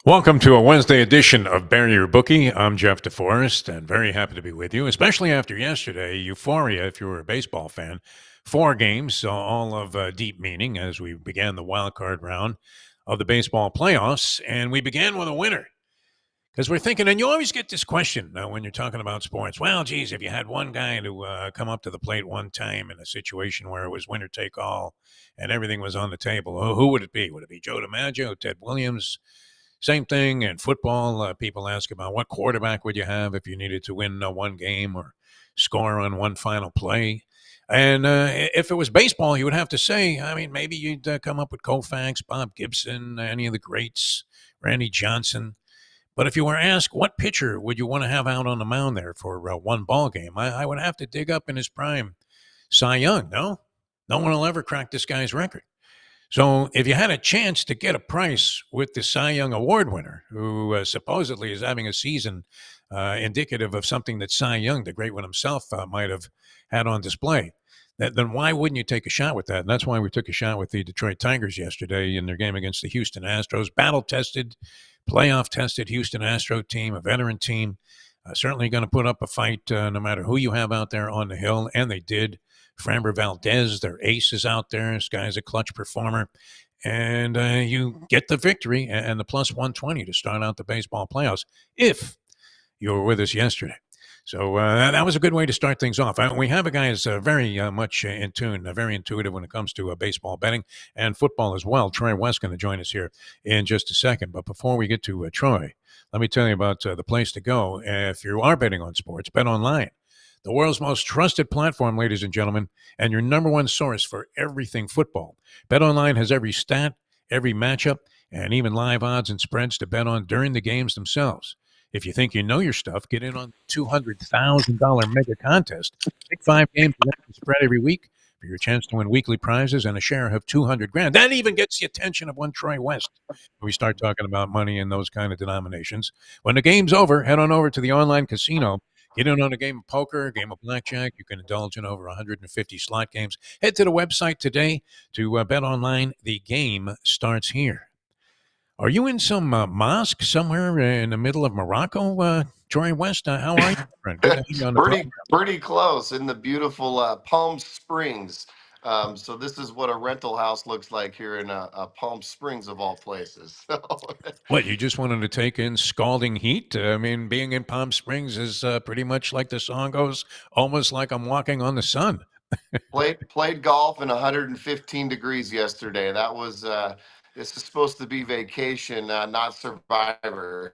Welcome to a Wednesday edition of Bury Your Bookie. I'm Jeff DeForest, and very happy to be with you, especially after yesterday. Euphoria, if you were a baseball fan. 4 games, all of deep meaning as we began the wild card round of the baseball playoffs, and we began with a winner. Because we're thinking, and you always get this question when you're talking about sports. Well, geez, if you had one guy to come up to the plate one time in a situation where it was winner take all and everything was on the table, who would it be? Would it be Joe DiMaggio, Ted Williams? Same thing in football. People ask about what quarterback would you have if you needed to win one game or score on one final play. And if it was baseball, you would have to say, I mean, maybe you'd come up with Koufax, Bob Gibson, any of the greats, Randy Johnson. But if you were asked what pitcher would you want to have out on the mound there for one ball game, I would have to dig up in his prime Cy Young. No one will ever crack this guy's record. So if you had a chance to get a price with the Cy Young Award winner, who supposedly is having a season indicative of something that Cy Young, the great one himself, might have had on display, then why wouldn't you take a shot with that? And that's why we took a shot with the Detroit Tigers yesterday in their game against the Houston Astros. Battle-tested, playoff-tested Houston Astro team, a veteran team, certainly going to put up a fight no matter who you have out there on the hill, and they did. Framber Valdez, their ace, is out there. This guy's a clutch performer. And you get the victory and the plus 120 to start out the baseball playoffs if you were with us yesterday. So that was a good way to start things off. We have a guy who's very much in tune, very intuitive when it comes to baseball betting and football as well. Troy West going to join us here in just a second. But before we get to Troy, let me tell you about the place to go. If you are betting on sports, Bet Online. The world's most trusted platform, ladies and gentlemen, and your number one source for everything football. BetOnline has every stat, every matchup, and even live odds and spreads to bet on during the games themselves. If you think you know your stuff, get in on the $200,000 mega contest. Pick 5 games against the spread every week for your chance to win weekly prizes and a share of 200 grand. That even gets the attention of one Troy West. We start talking about money in those kind of denominations. When the game's over, head on over to the online casino. Get in on a game of poker, a game of blackjack. You can indulge in over 150 slot games. Head to the website today to bet online. The game starts here. Are you in some mosque somewhere in the middle of Morocco, Troy West? How are you, friend? Good to have you on the program. Pretty close in the beautiful Palm Springs. So this is what a rental house looks like here in Palm Springs of all places. What, you just wanted to take in scalding heat? I mean, being in Palm Springs is pretty much like the song goes, almost like I'm walking on the sun. Played golf in 115 degrees yesterday. That was this is supposed to be vacation, not Survivor.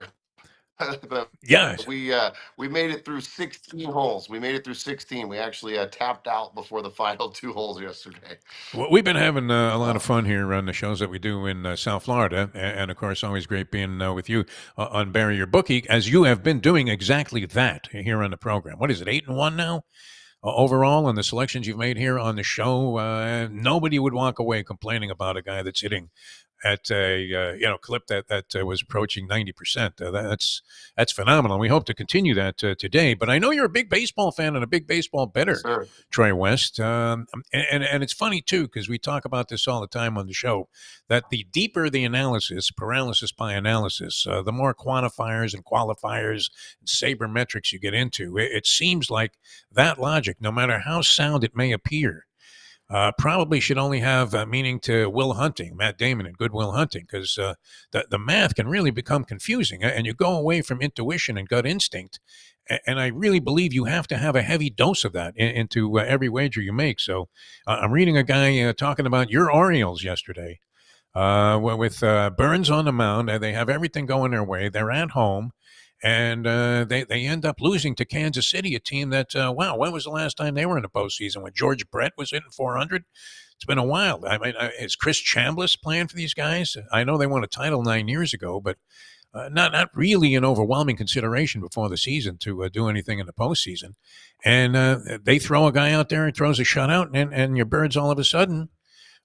But Yes. we made it through 16 holes. We made it through 16. We actually tapped out before the final 2 holes yesterday. Well, we've been having a lot of fun here on the shows that we do in South Florida. And, of course, always great being with you on Bury Your Bookie, as you have been doing exactly that here on the program. What is it, 8-1 now? Overall, on the selections you've made here on the show, nobody would walk away complaining about a guy that's hitting at a clip that was approaching 90%. That's phenomenal. We hope to continue that today. But I know you're a big baseball fan and a big baseball bettor, Sure. Troy West. And it's funny too, because we talk about this all the time on the show, that the deeper the analysis, paralysis by analysis, the more quantifiers and qualifiers and sabermetrics you get into, it seems like that logic, no matter how sound it may appear, probably should only have meaning to Will Hunting, Matt Damon and Good Will Hunting, because the math can really become confusing, and you go away from intuition and gut instinct. And I really believe you have to have a heavy dose of that into every wager you make. So I'm reading a guy talking about your Orioles yesterday with Burns on the mound. They have everything going their way. They're at home. And they end up losing to Kansas City, a team that, wow, when was the last time they were in the postseason? When George Brett was hitting 400? It's been a while. I mean, is Chris Chambliss playing for these guys? I know they won a title 9 years ago, but not really an overwhelming consideration before the season to do anything in the postseason. And they throw a guy out there and throws a shutout, and your Birds all of a sudden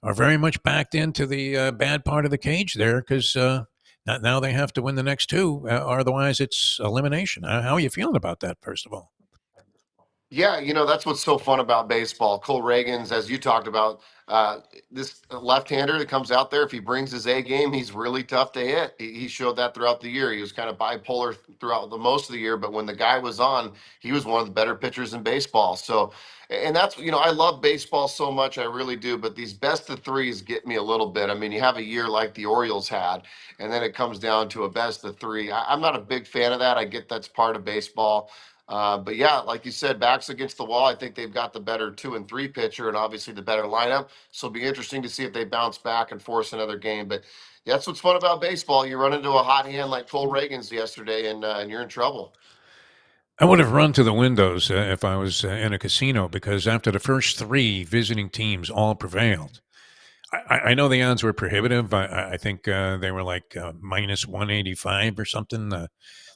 are very much backed into the bad part of the cage there because now they have to win the next two, or otherwise it's elimination. How are you feeling about that, first of all? Yeah, that's what's so fun about baseball. Cole Reagans, as you talked about, this left-hander that comes out there, if he brings his A game, he's really tough to hit. He showed that throughout the year. He was kind of bipolar throughout the most of the year, but when the guy was on, he was one of the better pitchers in baseball. So, and that's, I love baseball so much, I really do. But these best of threes get me a little bit. I mean, you have a year like the Orioles had, and then it comes down to a best of three. I'm not a big fan of that. I get that's part of baseball. But yeah, like you said, backs against the wall. I think they've got the better 2 and 3 pitcher and obviously the better lineup. So it'll be interesting to see if they bounce back and force another game. But that's what's fun about baseball. You run into a hot hand like Cole Reagans yesterday, and you're in trouble. I would have run to the windows if I was in a casino because after the first three visiting teams all prevailed. I know the odds were prohibitive. I think they were like minus 185 or something.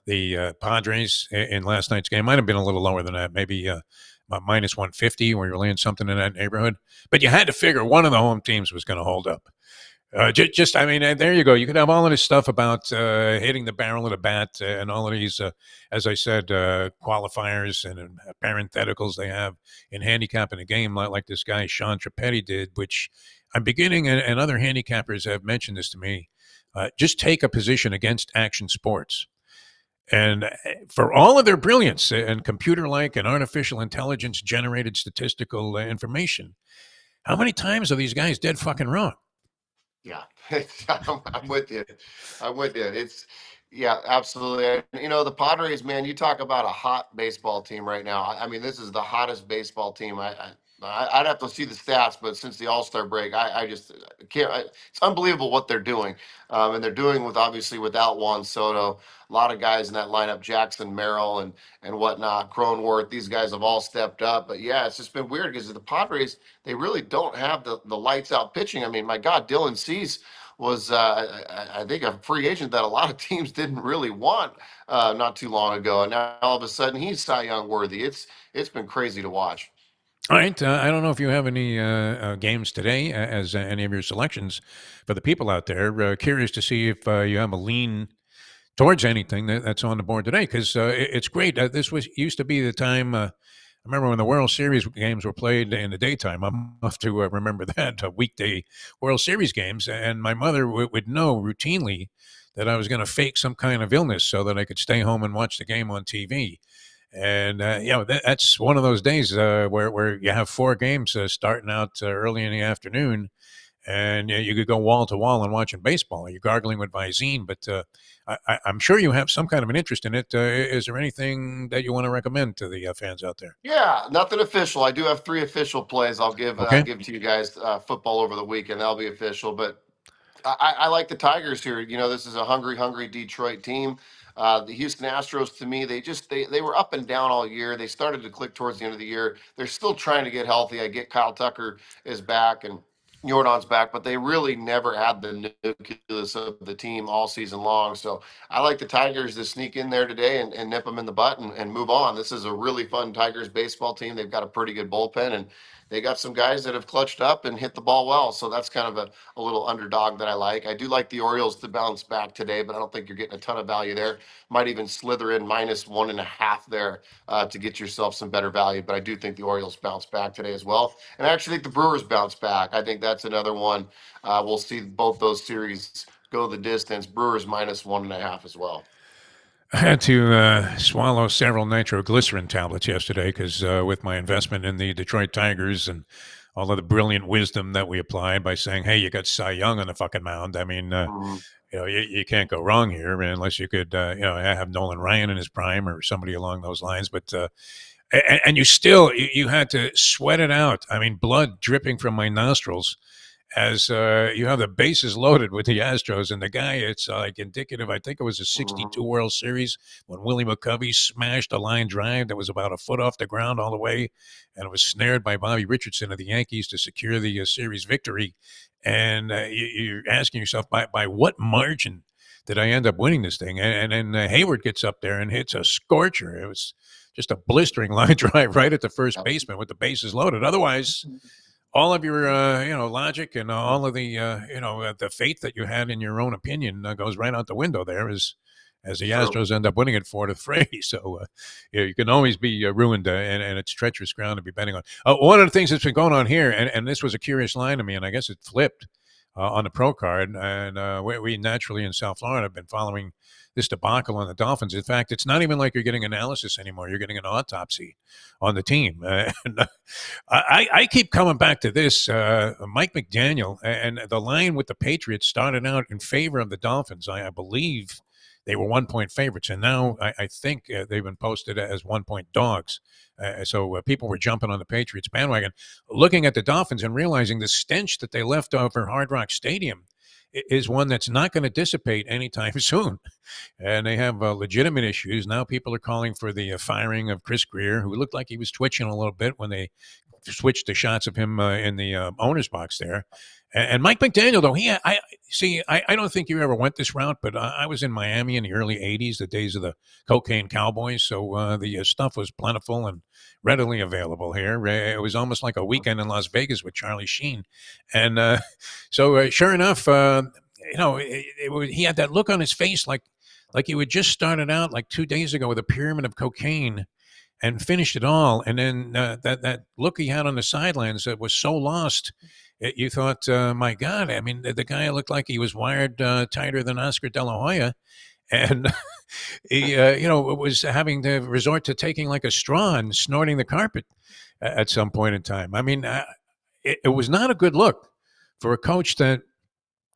The Padres in last night's game might have been a little lower than that, maybe about minus 150, where you're laying something in that neighborhood. But you had to figure one of the home teams was going to hold up. I mean, there you go. You could have all of this stuff about hitting the barrel of the bat and all of these, as I said, qualifiers and parentheticals they have in handicapping a game, like this guy Sean Trippetti did, which I'm beginning, and other handicappers have mentioned this to me. Just take a position against action sports. And for all of their brilliance and computer like and artificial intelligence generated statistical information, how many times are these guys dead fucking wrong? Yeah, I'm with you. I'm with you. Yeah, absolutely. And, the Padres, man, you talk about a hot baseball team right now. I mean, this is the hottest baseball team. I'd have to see the stats, but since the All Star break, I just can't. It's unbelievable what they're doing, and they're doing with obviously without Juan Soto. A lot of guys in that lineup, Jackson Merrill and whatnot, Cronenworth. These guys have all stepped up. But yeah, it's just been weird because the Padres, they really don't have the lights out pitching. I mean, my God, Dylan Cease was I think a free agent that a lot of teams didn't really want not too long ago, and now all of a sudden he's Cy Young worthy. It's been crazy to watch. All right. I don't know if you have any games today as any of your selections for the people out there. Curious to see if you have a lean towards anything that's on the board today because it's great. This was used to be the time. I remember when the World Series games were played in the daytime. I'm off to remember that weekday World Series games, and my mother would know routinely that I was going to fake some kind of illness so that I could stay home and watch the game on TV. And that's one of those days where you have four games starting out early in the afternoon, and you could go wall to wall and watching baseball. You're gargling with Visine, but I'm sure you have some kind of an interest in it. Is there anything that you want to recommend to the fans out there? Yeah, nothing official. I do have 3 official plays. I'll Okay. give to you guys football over the weekend. That'll be official, but I like the Tigers here. This is a hungry Detroit team. The Houston Astros, to me, they were up and down all year. They started to click towards the end of the year. They're still trying to get healthy. I get Kyle Tucker is back and Jordan's back, but they really never had the nucleus of the team all season long. So I like the Tigers to sneak in there today and nip them in the butt and move on. This is a really fun Tigers baseball team. They've got a pretty good bullpen and they got some guys that have clutched up and hit the ball well. So that's kind of a little underdog that I like. I do like the Orioles to bounce back today, but I don't think you're getting a ton of value there. Might even slither in minus 1.5 there to get yourself some better value. But I do think the Orioles bounce back today as well. And I actually think the Brewers bounce back. I think that's another one. We'll see both those series go the distance. Brewers minus 1.5 as well. I had to swallow several nitroglycerin tablets yesterday because with my investment in the Detroit Tigers and all of the brilliant wisdom that we applied by saying, "Hey, you got Cy Young on the fucking mound." I mean, Mhm. you can't go wrong here unless you could, have Nolan Ryan in his prime or somebody along those lines. But and you had to sweat it out. I mean, blood dripping from my nostrils as you have the bases loaded with the Astros, and the guy, it's like indicative. I think it was a '62 Mhm. World Series when Willie McCovey smashed a line drive that was about a foot off the ground all the way, and it was snared by Bobby Richardson of the Yankees to secure the series victory. And you're asking yourself, by what margin did I end up winning this thing? And then Hayward gets up there and hits a scorcher. It was just a blistering line drive right at the first Yep. baseman with the bases loaded. Otherwise, all of your logic and all of the the faith that you had in your own opinion goes right out the window there. Is as the True. Astros end up winning it 4-3. So you can always be ruined, and it's treacherous ground to be betting on. One of the things that's been going on here, and this was a curious line to me, and I guess it flipped on the pro card, and we naturally in South Florida have been following this debacle on the Dolphins. In fact, it's not even like you're getting analysis anymore; you're getting an autopsy on the team. And I keep coming back to this. Mike McDaniel and the line with the Patriots started out in favor of the Dolphins. I believe they were 1 point favorites, and now I think they've been posted as 1 point dogs. So people were jumping on the Patriots bandwagon, looking at the Dolphins and realizing the stench that they left over Hard Rock Stadium is one that's not going to dissipate anytime soon. And they have legitimate issues. Now people are calling for the firing of Chris Greer, who looked like he was twitching a little bit when they switched the shots of him in the owner's box there. And Mike McDaniel, though, I see. I don't think you ever went this route, but I was in Miami in the early '80s, the days of the cocaine cowboys. So the stuff was plentiful and readily available here. It was almost like a weekend in Las Vegas with Charlie Sheen, and so sure enough, he had that look on his face like you had just started out like 2 days ago with a pyramid of cocaine and finished it all. And then that look he had on the sidelines that was so lost, you thought, my God, I mean, the guy looked like he was wired tighter than Oscar De La Hoya. And he, was having to resort to taking like a straw and snorting the carpet at some point in time. I mean, it was not a good look for a coach that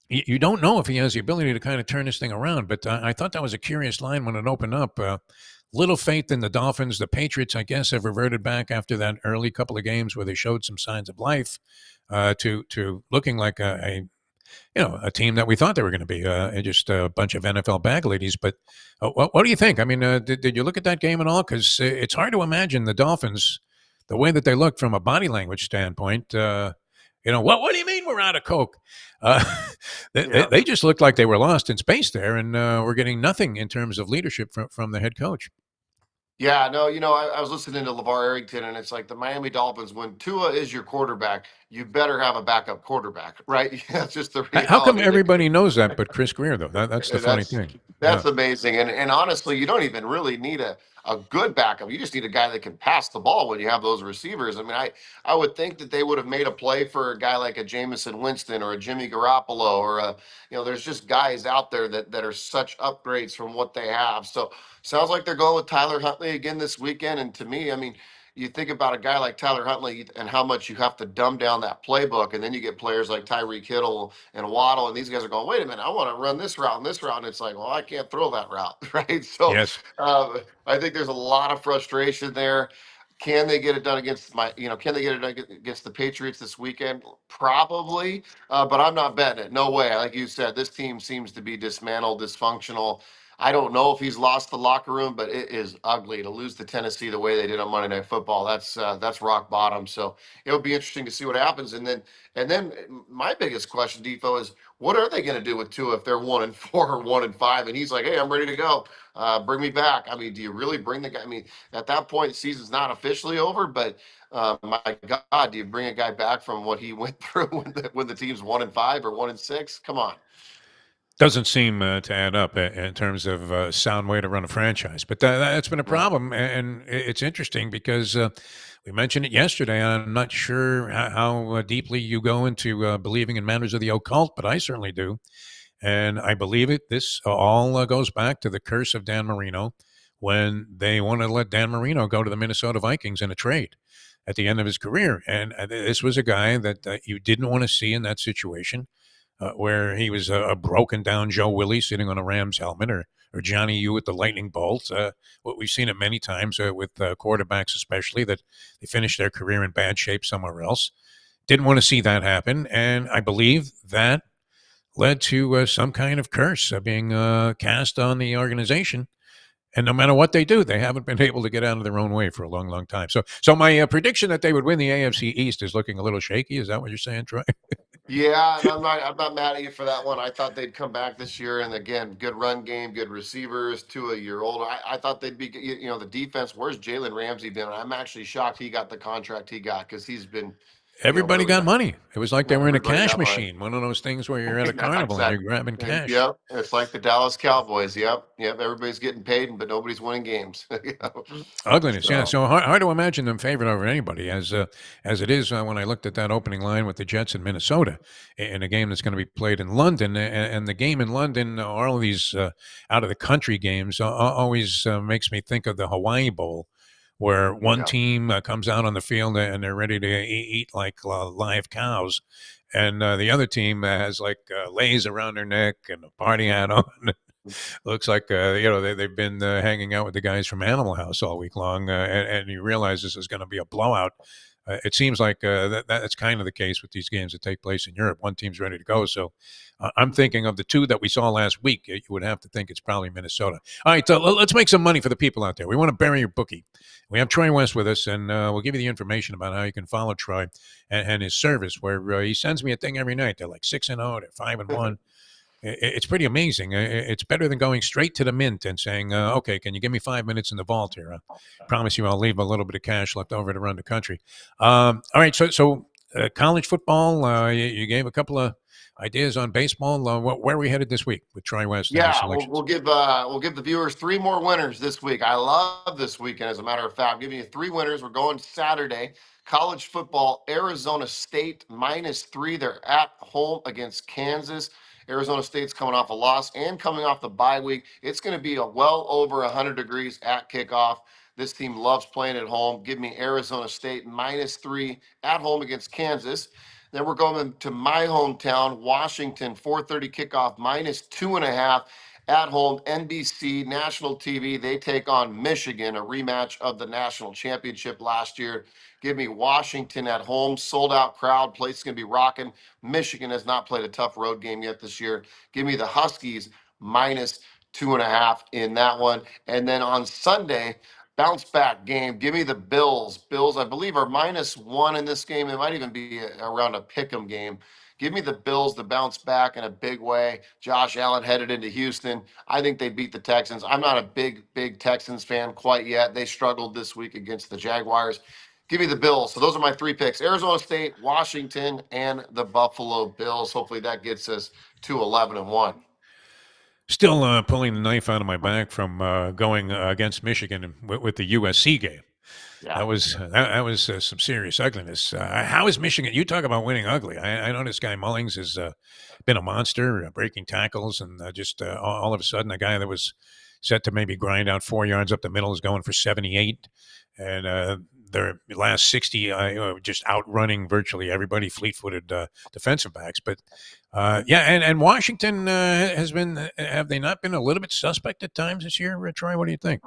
you don't know if he has the ability to kind of turn this thing around. But I thought that was a curious line when it opened up. Little faith in the Dolphins. The Patriots, I guess, have reverted back after that early couple of games where they showed some signs of life to looking like a team that we thought they were going to be, just a bunch of NFL bag ladies. But what do you think? I mean, did you look at that game at all? Because it's hard to imagine the Dolphins, the way that they looked from a body language standpoint. What do you mean we're out of coke? Uh, Yeah. they just looked like they were lost in space there, and we're getting nothing in terms of leadership from the head coach. Yeah, no, I was listening to LeVar Arrington, and it's like the Miami Dolphins, when Tua is your quarterback, you better have a backup quarterback, right? That's just the How come reality. everybody knows that but Chris Greer, though? That's the funny That's thing. Yeah. that's amazing. And honestly, you don't even really need a good backup. You just need a guy that can pass the ball when you have those receivers. I mean, I would think that they would have made a play for a guy like a Jamison Winston or a Jimmy Garoppolo or there's just guys out there that are such upgrades from what they have. So sounds like they're going with Tyler Huntley again this weekend. And to me, I mean, you think about a guy like Tyler Huntley and how much you have to dumb down that playbook, and then you get players like Tyreek Kittle and Waddle, and these guys are going, wait a minute, I want to run this route and this route, and it's like, well, I can't throw that route, right? So Yes. I think there's a lot of frustration there. Can they get it done against can they get it done against the Patriots this weekend? Probably, but I'm not betting it. No way. Like you said, this team seems to be dismantled, dysfunctional. I don't know if he's lost the locker room, but it is ugly to lose to Tennessee the way they did on Monday Night Football. That's rock bottom. So it'll be interesting to see what happens. And then my biggest question, Defo, is what are they going to do with Tua if they're 1-4 or 1-5? And he's like, hey, I'm ready to go. Bring me back. I mean, do you really bring the guy? I mean, at that point, the season's not officially over, but my God, do you bring a guy back from what he went through when the team's 1-5 or 1-6? Come on. Doesn't seem to add up in terms of sound way to run a franchise. But that's been a No. problem. And it's interesting because we mentioned it yesterday. I'm not sure how deeply you go into believing in matters of the occult, but I certainly do. And I believe it. This all goes back to the curse of Dan Marino when they wanted to let Dan Marino go to the Minnesota Vikings in a trade at the end of his career. And this was a guy that you didn't want to see in that situation where he was a broken down Joe Willie sitting on a Rams helmet or Johnny U with the lightning bolt. What we've seen it many times with quarterbacks, especially that they finish their career in bad shape somewhere else. Didn't want to see that happen. And I believe that led to some kind of curse being cast on the organization. And no matter what they do, they haven't been able to get out of their own way for a long, long time. So my prediction that they would win the AFC East is looking a little shaky. Is that what you're saying, Troy? Yeah, and I'm not mad at you for that one. I thought they'd come back this year, and again, good run game, good receivers. Tua a year older. I thought they'd be, the defense. Where's Jalen Ramsey been? I'm actually shocked he got the contract he got because he's been Everybody really got nice. money. It was like they were in a Everybody cash got money. machine, one of those things where you're at a Yeah, carnival and you're exactly. grabbing cash. Yep, it's like the Dallas Cowboys. Yep, yep. Everybody's getting paid, but nobody's winning games. Ugliness, yeah. So So hard to imagine them favored over anybody, as it is when I looked at that opening line with the Jets in Minnesota in a game that's going to be played in London, and the game in London, all of these out of the country games always makes me think of the Hawaii Bowl, where one yeah. team comes out on the field and they're ready to eat like live cows, and the other team has like lays around their neck and a party hat on. Looks like they've been hanging out with the guys from Animal House all week long, and you realize this is going to be a blowout. It seems like that's kind of the case with these games that take place in Europe. One team's ready to go, so I'm thinking of the two that we saw last week. You would have to think it's probably Minnesota. All right, let's make some money for the people out there. We want to bury your bookie. We have Troy West with us, and we'll give you the information about how you can follow Troy and his service, where he sends me a thing every night. They're like 6-0, they're 5-1. It's pretty amazing. It's better than going straight to the mint and saying, "Okay, can you give me 5 minutes in the vault here? I promise you, I'll leave a little bit of cash left over to run the country." All right, so college football. You gave a couple of ideas on baseball. Where are we headed this week with Troy West and his Yeah, we'll, selections? we'll give the viewers three more winners this week. I love this weekend. As a matter of fact, I'm giving you three winners. We're going Saturday. College football, Arizona State -3. They're at home against Kansas. Arizona State's coming off a loss and coming off the bye week. It's going to be a well over 100 degrees at kickoff. This team loves playing at home. Give me Arizona State -3 at home against Kansas. Then we're going to my hometown, Washington, 4:30 kickoff, -2.5 at home. NBC national TV. They take on Michigan, a rematch of the national championship last year. Give me Washington at home, sold out crowd. Place is going to be rocking. Michigan has not played a tough road game yet this year. Give me the Huskies -2.5 in that one. And then on Sunday, bounce back game. Give me the Bills. Bills, I believe, are -1 in this game. It might even be around a pick 'em game. Give me the Bills to bounce back in a big way. Josh Allen headed into Houston. I think they beat the Texans. I'm not a big Texans fan quite yet. They struggled this week against the Jaguars. Give me the Bills. So those are my three picks: Arizona State, Washington, and the Buffalo Bills. Hopefully that gets us to 11-1. Still pulling the knife out of my back from going against Michigan with the USC game. Yeah. That was some serious ugliness. How is Michigan? You talk about winning ugly. I know this guy Mullings has been a monster, breaking tackles, and just all of a sudden, a guy that was set to maybe grind out 4 yards up the middle is going for 78, and their last 60 just outrunning virtually everybody, fleet-footed defensive backs. But yeah, and Washington has been. Have they not been a little bit suspect at times this year, Troy? What do you think?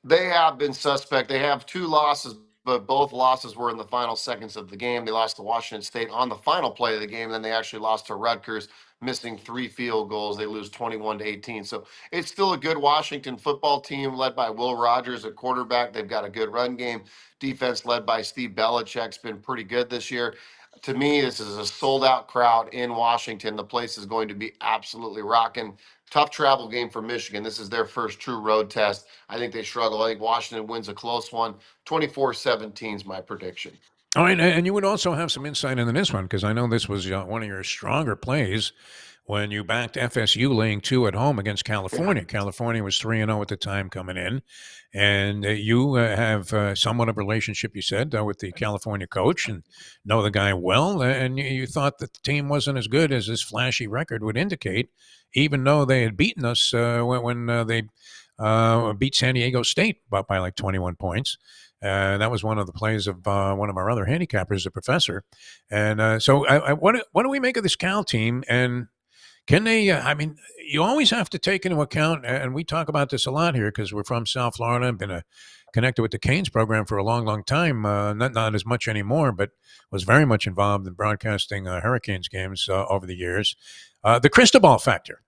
They have been suspect. They have two losses, but both losses were in the final seconds of the game. They lost to Washington State on the final play of the game. Then they actually lost to Rutgers, missing three field goals. They lose 21-18. So it's still a good Washington football team led by Will Rogers at quarterback. They've got a good run game. Defense led by Steve Belichick's been pretty good this year. To me, this is a sold out crowd in Washington. The place is going to be absolutely rocking. Tough travel game for Michigan. This is their first true road test. I think they struggle. I think Washington wins a close one. 24-17 is my prediction. All right, and you would also have some insight into this one because I know this was one of your stronger plays when you backed FSU laying 2 at home against Yeah. California. California was 3-0 at the time coming in, and you have somewhat of a relationship, you said, with the California coach and know the guy well, and you thought that the team wasn't as good as this flashy record would indicate, even though they had beaten us when they beat San Diego State by like 21 points. That was one of the plays of one of our other handicappers, the professor. And what do we make of this Cal team? And can they? I mean, you always have to take into account, and we talk about this a lot here because we're from South Florida and been connected with the Canes program for a long time. Not as much anymore, but was very much involved in broadcasting Hurricanes games over the years. The Cristobal factor,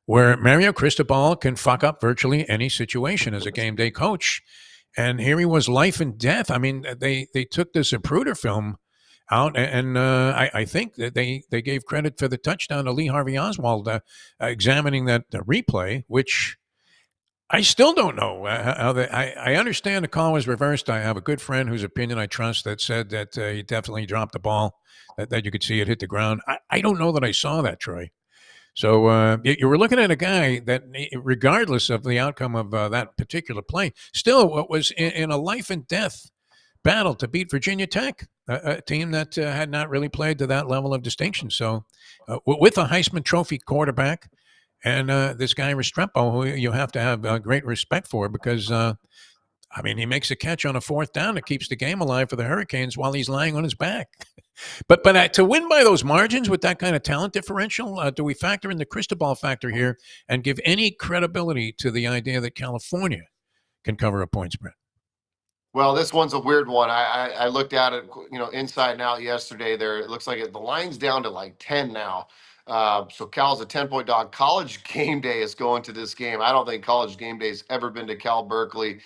where Mario Cristobal can fuck up virtually any situation as a game day coach. And here he was, life and death. I mean, they took this Impruder film out, and I think that they gave credit for the touchdown to Lee Harvey Oswald, examining that replay, which I still don't know how they. I understand the call was reversed. I have a good friend whose opinion I trust that said that he definitely dropped the ball, that you could see it hit the ground. I don't know that I saw that, Troy. So you were looking at a guy that, regardless of the outcome of that particular play, still what was in a life and death battle to beat Virginia Tech, a team that had not really played to that level of distinction. So with a Heisman Trophy quarterback and this guy Restrepo, who you have to have great respect for because. I mean, he makes a catch on a fourth down that keeps the game alive for the Hurricanes while he's lying on his back. But to win by those margins with that kind of talent differential, do we factor in the Cristobal factor here and give any credibility to the idea that California can cover a point spread? Well, this one's a weird one. I looked at it, inside and out yesterday. There, it looks like the line's down to like 10 now. So Cal's a 10-point dog. College Game Day is going to this game. I don't think College Game Day's ever been to Cal Berkeley.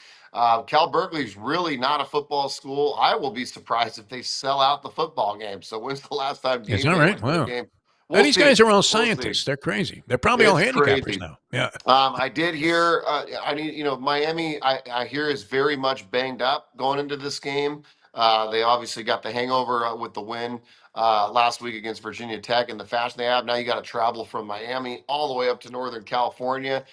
Cal Berkeley's really not a football school. I will be surprised if they sell out the football game. So when's the last time Is Game that Day right? went to a Wow. game? Now, We'll these guys see. are all We'll see. scientists. They're crazy. They're probably all It's handicappers crazy. now. Yeah. I did hear. I mean, Miami. I hear is very much banged up going into this game. They obviously got the hangover with the win last week against Virginia Tech and the fashion they have. Now you got to travel from Miami all the way up to Northern California.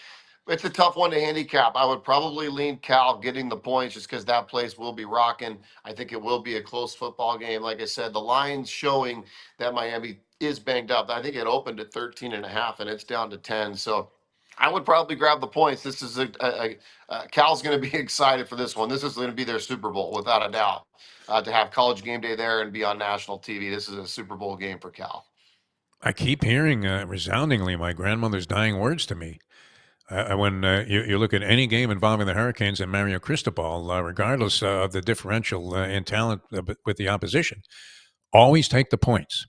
It's a tough one to handicap. I would probably lean Cal getting the points just because that place will be rocking. I think it will be a close football game. Like I said, the line's showing that Miami is banged up. I think it opened at 13 and a half and it's down to 10. So I would probably grab the points. This is Cal's going to be excited for this one. This is going to be their Super Bowl without a doubt. To have College Game Day there and be on national TV. This is a Super Bowl game for Cal. I keep hearing resoundingly my grandmother's dying words to me. When you look at any game involving the Hurricanes and Mario Cristobal, regardless of the differential in talent with the opposition, always take the points.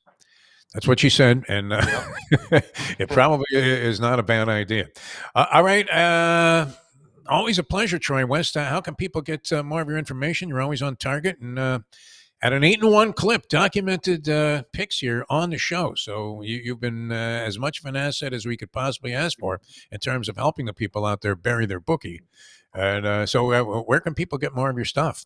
That's what she said, and Yep. it probably is not a bad idea. All right. Always a pleasure, Troy West. How can people get more of your information? You're always on target and at an 8-1 clip, documented picks here on the show. So you've been as much of an asset as we could possibly ask for in terms of helping the people out there bury their bookie. And so where can people get more of your stuff?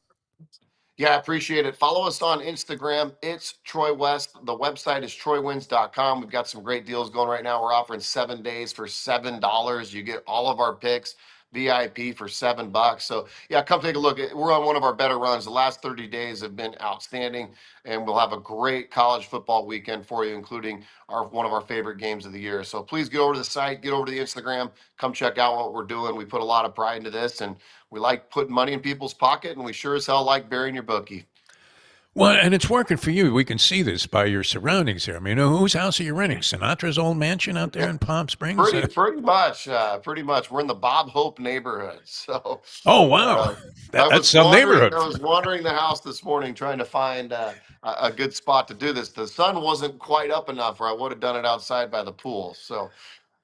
Yeah, I appreciate it. Follow us on Instagram. It's Troy West. The website is troywins.com. We've got some great deals going right now. We're offering 7 days for $7. You get all of our picks, VIP for $7. So yeah, come take a look. We're on one of our better runs. The last 30 days have been outstanding, and we'll have a great college football weekend for you, including one of our favorite games of the year. So please get over to the site, get over to the Instagram, come check out what we're doing. We put a lot of pride into this, and we like putting money in people's pocket, and we sure as hell like burying your bookie. Well, and it's working for you. We can see this by your surroundings here. I mean, whose house are you renting? Sinatra's old mansion out there in Palm Springs? Pretty much. We're in the Bob Hope neighborhood. So Oh, wow. uh, I That's was some wandering. neighborhood. I was wandering the house this morning trying to find a good spot to do this. The sun wasn't quite up enough, or I would have done it outside by the pool. So,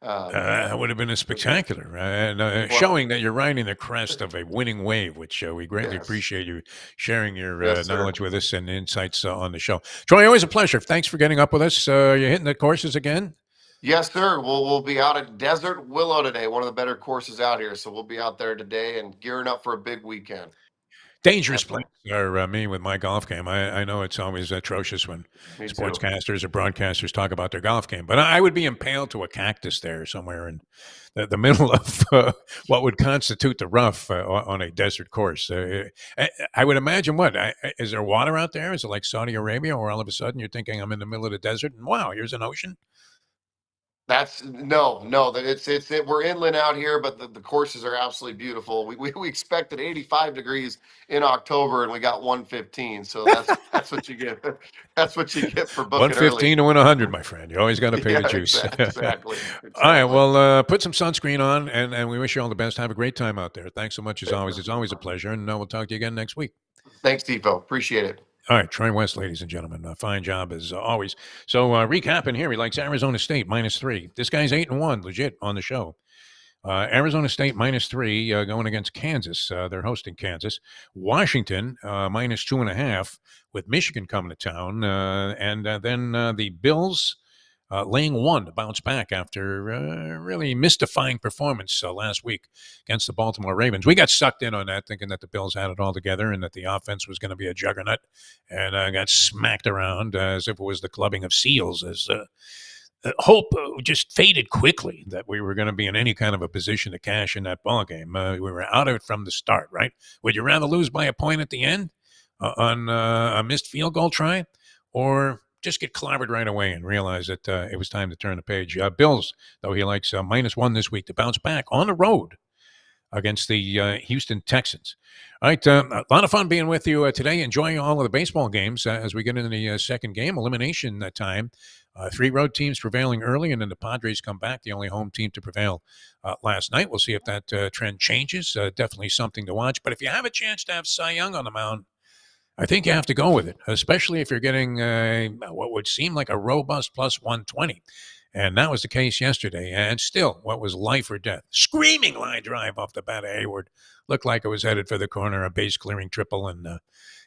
um, That would have been a spectacular, and well, showing that you're riding the crest of a winning wave, which we greatly yes, appreciate you sharing your yes, sir. knowledge with us and insights on the show. Troy, always a pleasure. Thanks for getting up with us. You're hitting the courses again. Yes, sir. We'll be out at Desert Willow today, one of the better courses out here. So we'll be out there today and gearing up for a big weekend. Dangerous Have place some, are me with my golf game. I know it's always atrocious when me too. sportscasters or broadcasters talk about their golf game, but I would be impaled to a cactus there somewhere in the middle of what would constitute the rough on a desert course. I would imagine is there water out there? Is it like Saudi Arabia, or all of a sudden you're thinking I'm in the middle of the desert and wow, here's an ocean? That's no. We're inland out here, but the courses are absolutely beautiful. We expected 85 degrees in October, and we got 115. So that's what you get. That's what you get for booking early. 115 to win 100, my friend. You always got to pay Yeah, the juice. exactly, All right. exactly. Well, put some sunscreen on, and we wish you all the best. Have a great time out there. Thanks so much as always. It's always a pleasure, and we'll talk to you again next week. Thanks, Defoe. Appreciate it. All right, Troy West, ladies and gentlemen, a fine job as always. So, recapping here, he likes Arizona State -3. This guy's 8-1, legit on the show. Arizona State -3 going against Kansas. They're hosting Kansas. Washington -2.5 with Michigan coming to town, and then the Bills laying 1 to bounce back after really mystifying performance last week against the Baltimore Ravens. We got sucked in on that, thinking that the Bills had it all together and that the offense was going to be a juggernaut, and got smacked around as if it was the clubbing of seals. As hope just faded quickly that we were going to be in any kind of a position to cash in that ball game. We were out of it from the start, right? Would you rather lose by a point at the end on a missed field goal try, or just get clobbered right away and realize that it was time to turn the page? Bills, though, he likes -1 this week to bounce back on the road against the Houston Texans. All right, a lot of fun being with you today, enjoying all of the baseball games as we get into the second game, elimination time. 3 road teams prevailing early, and then the Padres come back, the only home team to prevail last night. We'll see if that trend changes. Definitely something to watch. But if you have a chance to have Cy Young on the mound, I think you have to go with it, especially if you're getting what would seem like a robust plus 120. And that was the case yesterday. And still, what was life or death? Screaming line drive off the bat of Hayward. Looked like it was headed for the corner, a base clearing triple, and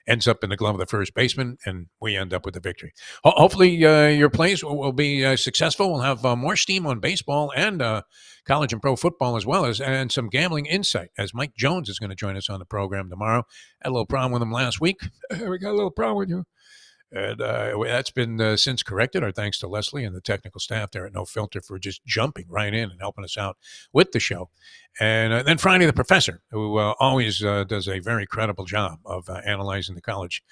ends up in the glove of the first baseman, and we end up with the victory. Hopefully, your plays will be successful. We'll have more steam on baseball and college and pro football as well as, and some gambling insight, as Mike Jones is going to join us on the program tomorrow. Had a little problem with him last week. We got a little problem with you. And that's been since corrected. Our thanks to Leslie and the technical staff there at No Filter for just jumping right in and helping us out with the show. And then Friday, the professor, who always does a very credible job of analyzing the college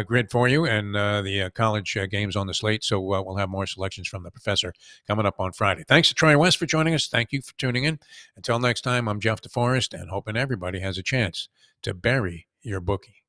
grid for you and the college games on the slate. So we'll have more selections from the professor coming up on Friday. Thanks to Troy West for joining us. Thank you for tuning in. Until next time, I'm Jeff DeForest, and hoping everybody has a chance to bury your bookie.